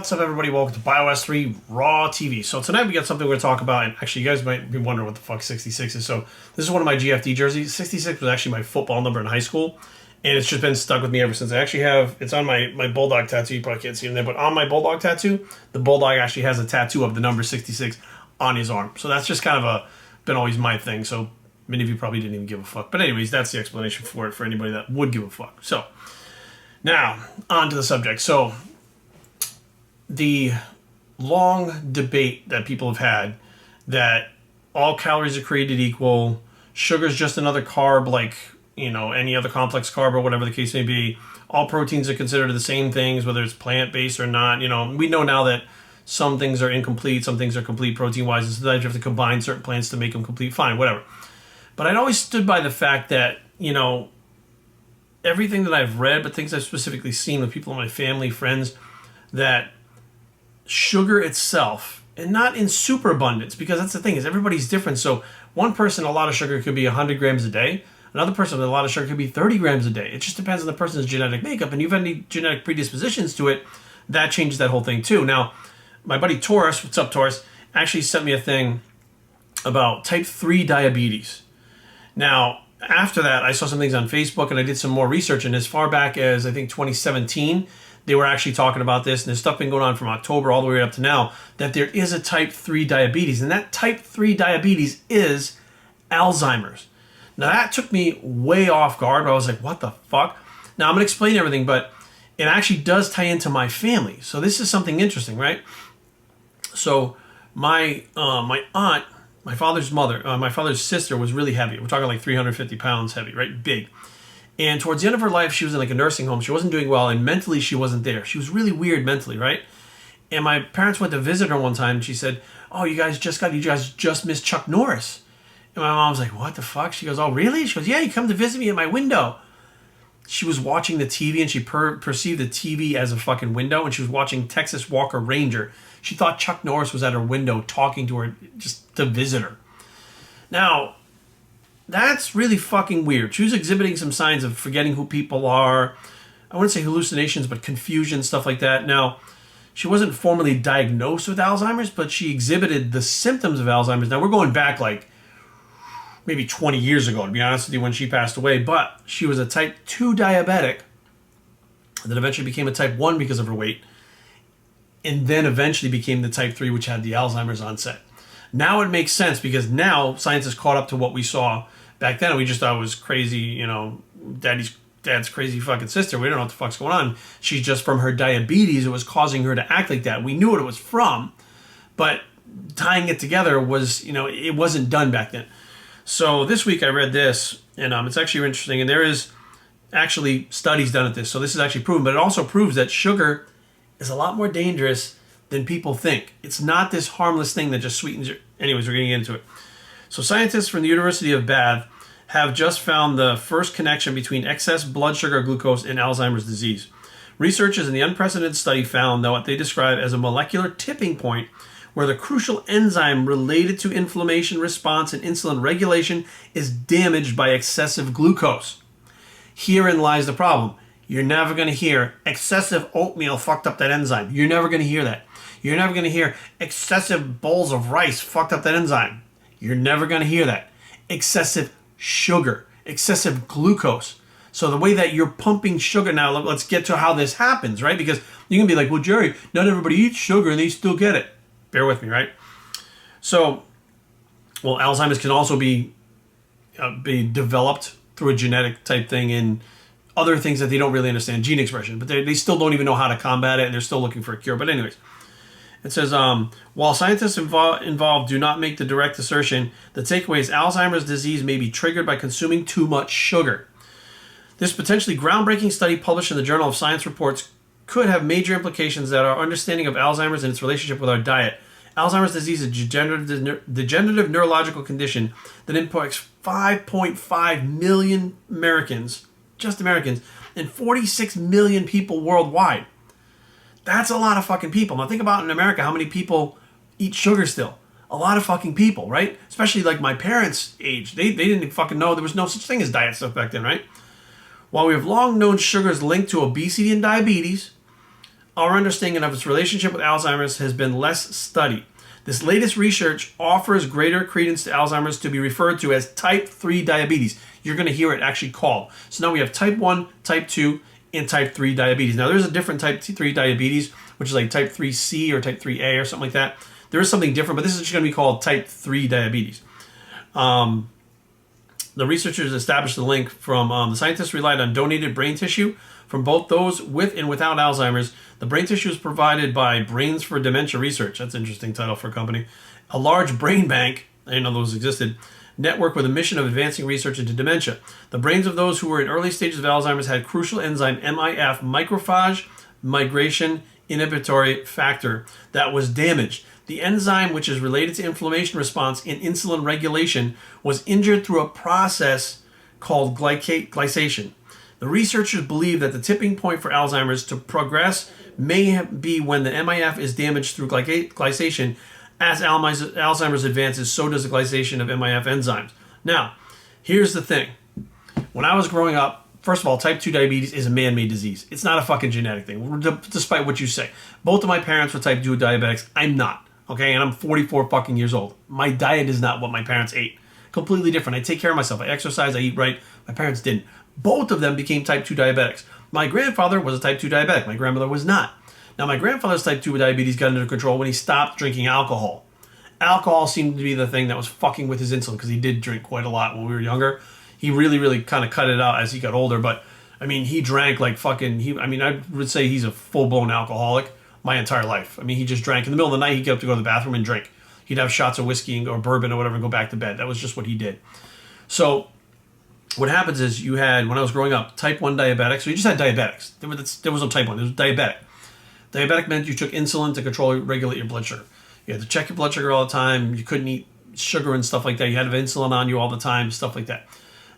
What's up, everybody? Welcome to BioS 3 Raw TV. So tonight we got something we're going to talk about, and actually you guys might be wondering what the fuck 66 is. So this is one of my GFD jerseys. 66 was actually my football number in high school, and it's just been stuck with me ever since. I actually have, it's on my Bulldog tattoo, you probably can't see it in there, but on my Bulldog tattoo, the Bulldog actually has a tattoo of the number 66 on his arm. So that's just kind of been always my thing, so many of you probably didn't even give a fuck. But anyways, that's the explanation for it for anybody that would give a fuck. So, now, on to the subject. So, the long debate that people have had that all calories are created equal, sugar's just another carb like, you know, any other complex carb or whatever the case may be, all proteins are considered the same things, whether it's plant-based or not. You know, we know now that some things are incomplete, some things are complete protein-wise, and sometimes you have to combine certain plants to make them complete, fine, whatever. But I'd always stood by the fact that, you know, everything that I've read, but things I've specifically seen with people in my family, friends, that sugar itself, and not in super abundance, because that's the thing, is everybody's different. So one person, a lot of sugar could be 100 grams a day. Another person with a lot of sugar could be 30 grams a day. It just depends on the person's genetic makeup, and you've had any genetic predispositions to it, that changes that whole thing too. Now, my buddy Taurus, what's up Taurus, actually sent me a thing about type 3 diabetes. Now, after that, I saw some things on Facebook, and I did some more research, and as far back as, I think, 2017, they were actually talking about this, and there's stuff been going on from October all the way up to now, that there is a type 3 diabetes, and that type 3 diabetes is Alzheimer's. Now, that took me way off guard. I was like, what the fuck? Now, I'm going to explain everything, but it actually does tie into my family. So this is something interesting, right? So my aunt, my father's mother, my father's sister was really heavy. We're talking like 350 pounds heavy, right? Big. And towards the end of her life, she was in like a nursing home. She wasn't doing well, and mentally she wasn't there. She was really weird mentally, right? And my parents went to visit her one time, and she said, oh, you guys just missed Chuck Norris. And my mom was like, what the fuck? She goes, oh, really? She goes, yeah, you come to visit me at my window. She was watching the TV, and she perceived the TV as a fucking window, and she was watching Texas Walker Ranger. She thought Chuck Norris was at her window talking to her just to visit her. Now, that's really fucking weird. She was exhibiting some signs of forgetting who people are. I wouldn't say hallucinations, but confusion, stuff like that. Now, she wasn't formally diagnosed with Alzheimer's, but she exhibited the symptoms of Alzheimer's. Now, we're going back like maybe 20 years ago, to be honest with you, when she passed away. But she was a type 2 diabetic that eventually became a type 1 because of her weight, and then eventually became the type 3, which had the Alzheimer's onset. Now it makes sense, because now science has caught up to what we saw back then. We just thought it was crazy, you know, dad's crazy fucking sister. We don't know what the fuck's going on. She's just, from her diabetes, it was causing her to act like that. We knew what it was from, but tying it together was, you know, it wasn't done back then. So this week I read this, and it's actually interesting, and there is actually studies done at this. So this is actually proven, but it also proves that sugar is a lot more dangerous than people think. It's not this harmless thing that just sweetens your... Anyways, we're getting into it. So scientists from the University of Bath have just found the first connection between excess blood sugar glucose and Alzheimer's disease. Researchers in the unprecedented study found what they describe as a molecular tipping point, where the crucial enzyme related to inflammation response and insulin regulation is damaged by excessive glucose. Herein lies the problem. You're never going to hear excessive oatmeal fucked up that enzyme. You're never going to hear that. You're never going to hear excessive bowls of rice fucked up that enzyme. You're never going to hear that. Excessive sugar, excessive glucose. So the way that you're pumping sugar now, let's get to how this happens, right? Because you can be like, well, Jerry, not everybody eats sugar and they still get it. Bear with me, right? So, well, Alzheimer's can also be developed through a genetic type thing in other things that they don't really understand, gene expression, but they still don't even know how to combat it, and they're still looking for a cure. But anyways, it says, while scientists involved do not make the direct assertion, the takeaway is Alzheimer's disease may be triggered by consuming too much sugar. This potentially groundbreaking study published in the Journal of Science Reports could have major implications that our understanding of Alzheimer's and its relationship with our diet. Alzheimer's disease is a degenerative neurological condition that impacts 5.5 million Americans, just Americans, and 46 million people worldwide. That's a lot of fucking people. Now think about in America how many people eat sugar still. A lot of fucking people, right? Especially like my parents' age. They didn't fucking know there was no such thing as diet stuff back then, right? While we have long known sugars linked to obesity and diabetes, our understanding of its relationship with Alzheimer's has been less studied. This latest research offers greater credence to Alzheimer's to be referred to as type 3 diabetes. You're going to hear it actually called. So now we have type 1, type 2, and type 3 diabetes. Now there's a different type 3 diabetes, which is like type 3C or type 3A or something like that. There is something different, but this is just going to be called type 3 diabetes. The researchers established the link from the scientists relied on donated brain tissue from both those with and without Alzheimer's. The brain tissue is provided by Brains for Dementia Research. That's an interesting title for a company. A large brain bank, I didn't know those existed, network with a mission of advancing research into dementia. The brains of those who were in early stages of Alzheimer's had crucial enzyme MIF, microphage migration inhibitory factor, that was damaged. The enzyme, which is related to inflammation response and insulin regulation, was injured through a process called glycation. The researchers believe that the tipping point for Alzheimer's to progress may be when the MIF is damaged through glycation. As Alzheimer's advances, so does the glycation of MIF enzymes. Now, here's the thing. When I was growing up, first of all, type 2 diabetes is a man-made disease. It's not a fucking genetic thing, despite what you say. Both of my parents were type 2 diabetics. I'm not, okay? And I'm 44 fucking years old. My diet is not what my parents ate. Completely different. I take care of myself. I exercise. I eat right. My parents didn't. Both of them became type 2 diabetics. My grandfather was a type 2 diabetic. My grandmother was not. Now, my grandfather's type 2 diabetes got under control when he stopped drinking alcohol. Alcohol seemed to be the thing that was fucking with his insulin because he did drink quite a lot when we were younger. He really, really kind of cut it out as he got older. But, I mean, he drank like fucking... I would say he's a full-blown alcoholic my entire life. I mean, he just drank. In the middle of the night, he'd get up to go to the bathroom and drink. He'd have shots of whiskey or bourbon or whatever and go back to bed. That was just what he did. So, what happens is you had, when I was growing up, type 1 diabetic. So you just had diabetics. There was no type 1. There was diabetic. Diabetic meant you took insulin to control, regulate your blood sugar. You had to check your blood sugar all the time. You couldn't eat sugar and stuff like that. You had to have insulin on you all the time, stuff like that.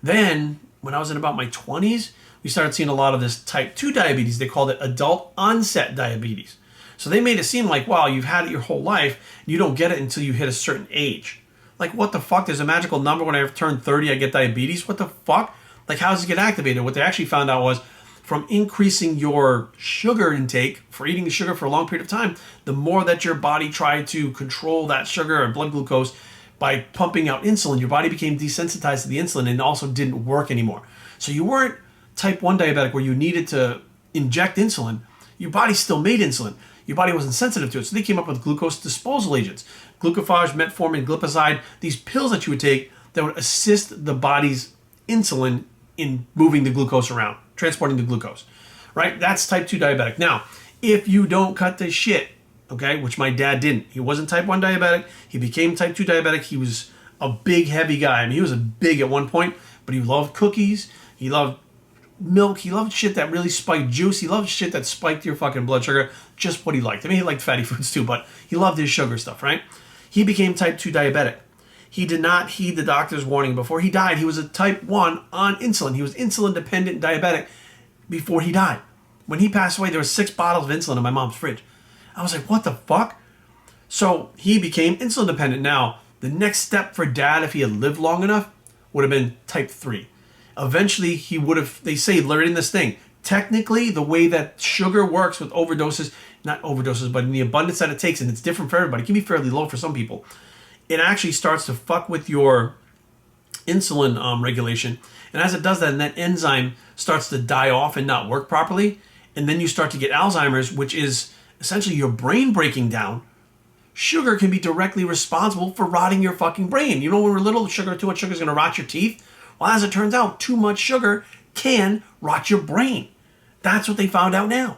Then, when I was in about my 20s, we started seeing a lot of this type 2 diabetes. They called it adult onset diabetes. So they made it seem like, wow, you've had it your whole life. And you don't get it until you hit a certain age. Like, what the fuck? There's a magical number when I turn 30, I get diabetes? What the fuck? Like, how does it get activated? What they actually found out was from increasing your sugar intake, for eating sugar for a long period of time, the more that your body tried to control that sugar or blood glucose by pumping out insulin, your body became desensitized to the insulin and also didn't work anymore. So you weren't type 1 diabetic where you needed to inject insulin. Your body still made insulin. Your body wasn't sensitive to it. So they came up with glucose disposal agents. Glucophage, metformin, glipizide, these pills that you would take that would assist the body's insulin in moving the glucose around, transporting the glucose, right? That's type 2 diabetic. Now, if you don't cut this shit, okay, which my dad didn't. He wasn't type 1 diabetic. He became type 2 diabetic. He was a big, heavy guy. I mean, he was a big at one point, but he loved cookies. He loved milk. He loved shit that really spiked juice. He loved shit that spiked your fucking blood sugar. Just what he liked. I mean, he liked fatty foods too, but he loved his sugar stuff, right? He became type 2 diabetic. He did not heed the doctor's warning before he died. He was a type 1 on insulin. He was insulin-dependent diabetic before he died. When he passed away, there were 6 bottles of insulin in my mom's fridge. I was like, what the fuck? So he became insulin-dependent. Now, the next step for Dad, if he had lived long enough, would have been type 3. Eventually, he would have, they say, learning this thing. Technically, the way that sugar works with overdoses, not overdoses, but in the abundance that it takes, and it's different for everybody, it can be fairly low for some people, it actually starts to fuck with your insulin regulation. And as it does that, and that enzyme starts to die off and not work properly, and then you start to get Alzheimer's, which is essentially your brain breaking down. Sugar can be directly responsible for rotting your fucking brain. You know, when we're little, too much sugar is going to rot your teeth. Well, as it turns out, too much sugar can rot your brain. That's what they found out now.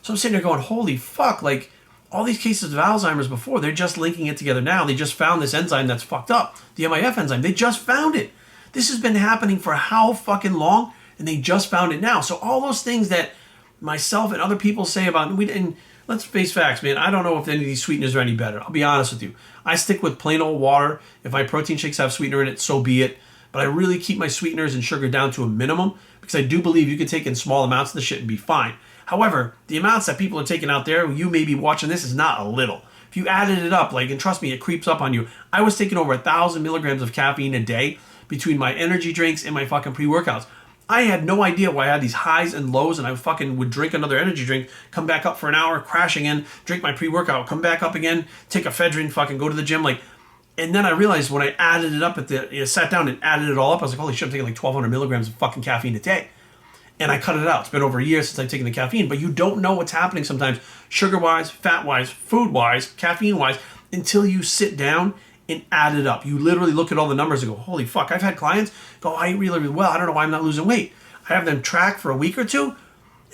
So I'm sitting there going, holy fuck, like, all these cases of Alzheimer's before, they're just linking it together now. They just found this enzyme that's fucked up. The MIF enzyme, they just found it. This has been happening for how fucking long? And they just found it now. So all those things that myself and other people say about, and let's face facts, man, I don't know if any of these sweeteners are any better. I'll be honest with you. I stick with plain old water. If my protein shakes have sweetener in it, so be it. But I really keep my sweeteners and sugar down to a minimum because I do believe you can take in small amounts of the shit and be fine. However, the amounts that people are taking out there, you may be watching this, is not a little. If you added it up, like, and trust me, it creeps up on you. I was taking over 1,000 milligrams of caffeine a day between my energy drinks and my fucking pre-workouts. I had no idea why I had these highs and lows, and I fucking would drink another energy drink, come back up for an hour, crash again, drink my pre-workout, come back up again, take ephedrine, fucking go to the gym, like. And then I realized when I added it up sat down and added it all up, I was like, holy shit, I'm taking like 1,200 milligrams of fucking caffeine a day. And I cut it out. It's been over a year since I've taken the caffeine, but you don't know what's happening sometimes, sugar-wise, fat-wise, food-wise, caffeine-wise, until you sit down and add it up. You literally look at all the numbers and go, holy fuck. I've had clients go, I eat really, really well. I don't know why I'm not losing weight. I have them track for a week or two, and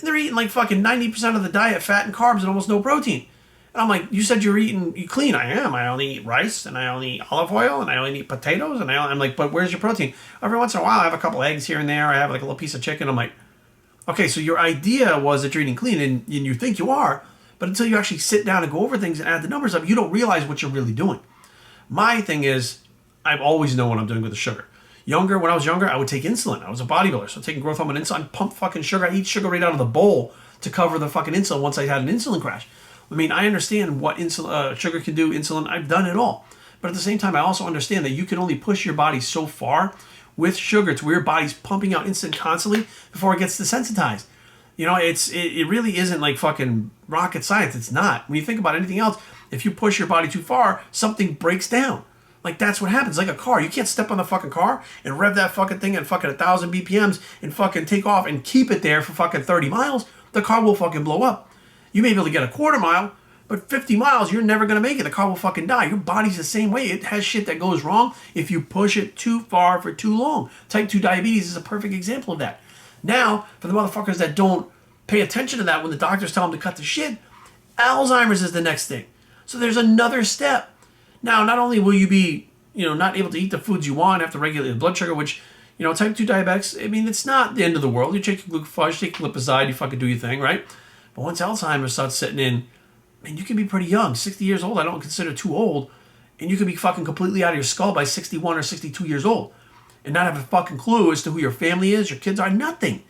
they're eating like fucking 90% of the diet, fat and carbs, and almost no protein. And I'm like, you said you're eating you clean. I am. I only eat rice, and I only eat olive oil, and I only eat potatoes, and I'm like, but where's your protein? Every once in a while, I have a couple eggs here and there. I have like a little piece of chicken. I'm like, okay, so your idea was that you're eating clean, and you think you are, but until you actually sit down and go over things and add the numbers up, you don't realize what you're really doing. My thing is, I've always known what I'm doing with the sugar. When I was younger, I would take insulin. I was a bodybuilder, so taking growth hormone insulin, I'd pump fucking sugar. I eat sugar right out of the bowl to cover the fucking insulin once I had an insulin crash. I mean, I understand what sugar can do, insulin. I've done it all. But at the same time, I also understand that you can only push your body so far with sugar to where your body's pumping out insulin constantly before it gets desensitized. You know, it really isn't like fucking rocket science. It's not. When you think about anything else, if you push your body too far, something breaks down. Like, that's what happens. Like a car. You can't step on the fucking car and rev that fucking thing at fucking 1,000 BPMs and fucking take off and keep it there for fucking 30 miles. The car will fucking blow up. You may be able to get a quarter mile, but 50 miles, you're never going to make it. The car will fucking die. Your body's the same way. It has shit that goes wrong if you push it too far for too long. Type 2 diabetes is a perfect example of that. Now, for the motherfuckers that don't pay attention to that when the doctors tell them to cut the shit, Alzheimer's is the next thing. So there's another step. Now, not only will you be, not able to eat the foods you want, have to regulate the blood sugar, which, type 2 diabetics, I mean, it's not the end of the world. You take your glucose, you take glipizide, you fucking do your thing, right? But once Alzheimer's starts setting in, man, you can be pretty young. 60 years old, I don't consider too old. And you can be fucking completely out of your skull by 61 or 62 years old. And not have a fucking clue as to who your family is, your kids are, nothing.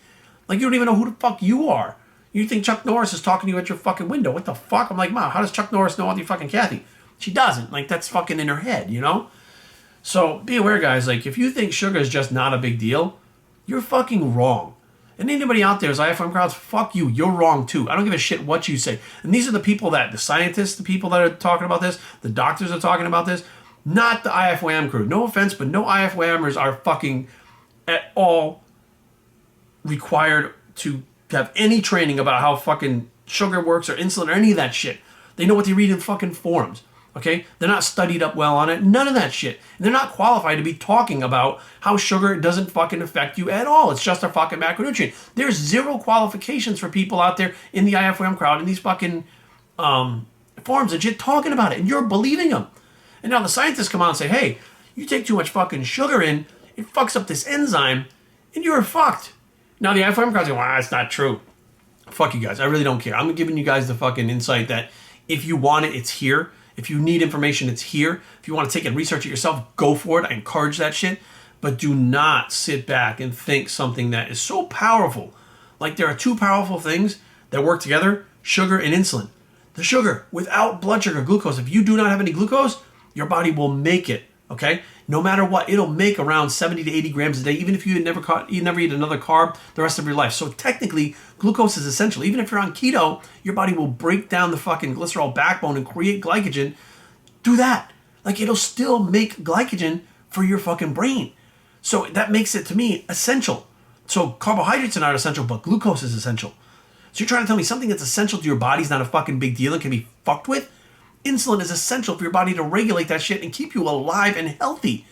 Like, you don't even know who the fuck you are. You think Chuck Norris is talking to you at your fucking window. What the fuck? I'm like, Mom, how does Chuck Norris know Auntie fucking Kathy? She doesn't. Like, that's fucking in her head, So, be aware, guys. Like, if you think sugar is just not a big deal, you're fucking wrong. And anybody out there is IFM crowds, fuck you. You're wrong, too. I don't give a shit what you say. And these are the people the scientists, the people that are talking about this, the doctors are talking about this, not the IFWAM crew. No offense, but no IFWAMers are fucking at all required to have any training about how fucking sugar works or insulin or any of that shit. They know what they read in fucking forums, okay? They're not studied up well on it. None of that shit. And they're not qualified to be talking about how sugar doesn't fucking affect you at all. It's just a fucking macronutrient. There's zero qualifications for people out there in the IFM crowd, in these fucking forums and shit talking about it. And you're believing them. And now the scientists come out and say, hey, you take too much fucking sugar in, it fucks up this enzyme, and you're fucked. Now the IFM crowd's going, well, that's not true. Fuck you guys. I really don't care. I'm giving you guys the fucking insight that if you want it, it's here. If you need information, it's here. If you want to take and research it yourself, go for it. I encourage that shit. But do not sit back and think something that is so powerful. Like, there are two powerful things that work together, sugar and insulin. The sugar, without blood sugar, glucose, if you do not have any glucose, your body will make it, okay? No matter what, it'll make around 70 to 80 grams a day, even if you never eat another carb the rest of your life. So technically, glucose is essential. Even if you're on keto, your body will break down the fucking glycerol backbone and create glycogen. Do that. Like, it'll still make glycogen for your fucking brain. So that makes it, to me, essential. So carbohydrates are not essential, but glucose is essential. So you're trying to tell me something that's essential to your body is not a fucking big deal and can be fucked with? Insulin is essential for your body to regulate that shit and keep you alive and healthy,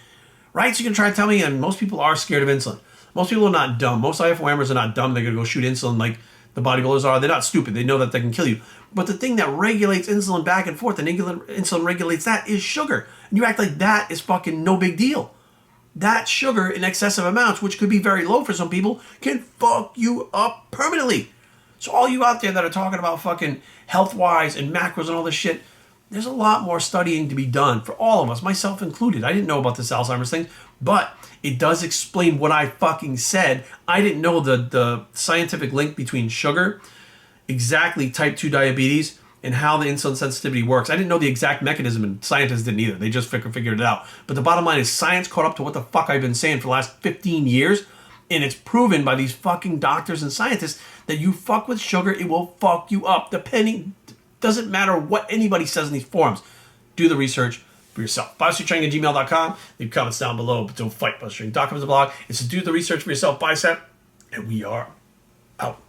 right? So you can try to tell me, and most people are scared of insulin. Most people are not dumb. Most IFOMers are not dumb. They're going to go shoot insulin like the bodybuilders are. They're not stupid. They know that they can kill you. But the thing that regulates insulin back and forth, and insulin regulates that, is sugar. And you act like that is fucking no big deal. That sugar in excessive amounts, which could be very low for some people, can fuck you up permanently. So all you out there that are talking about fucking health-wise and macros and all this shit, there's a lot more studying to be done for all of us, myself included. I didn't know about this Alzheimer's thing, but it does explain what I fucking said. I didn't know the scientific link between sugar, exactly type 2 diabetes, and how the insulin sensitivity works. I didn't know the exact mechanism, and scientists didn't either. They just figured it out. But the bottom line is science caught up to what the fuck I've been saying for the last 15 years, And it's proven by these fucking doctors and scientists that you fuck with sugar, it will fuck you up. Doesn't matter what anybody says in these forums. Do the research for yourself. BioStreetTraining@gmail.com. Leave comments down below, but don't fight. BioStreetTraining.com is a blog. It's to do the research for yourself, Bicep. And we are out.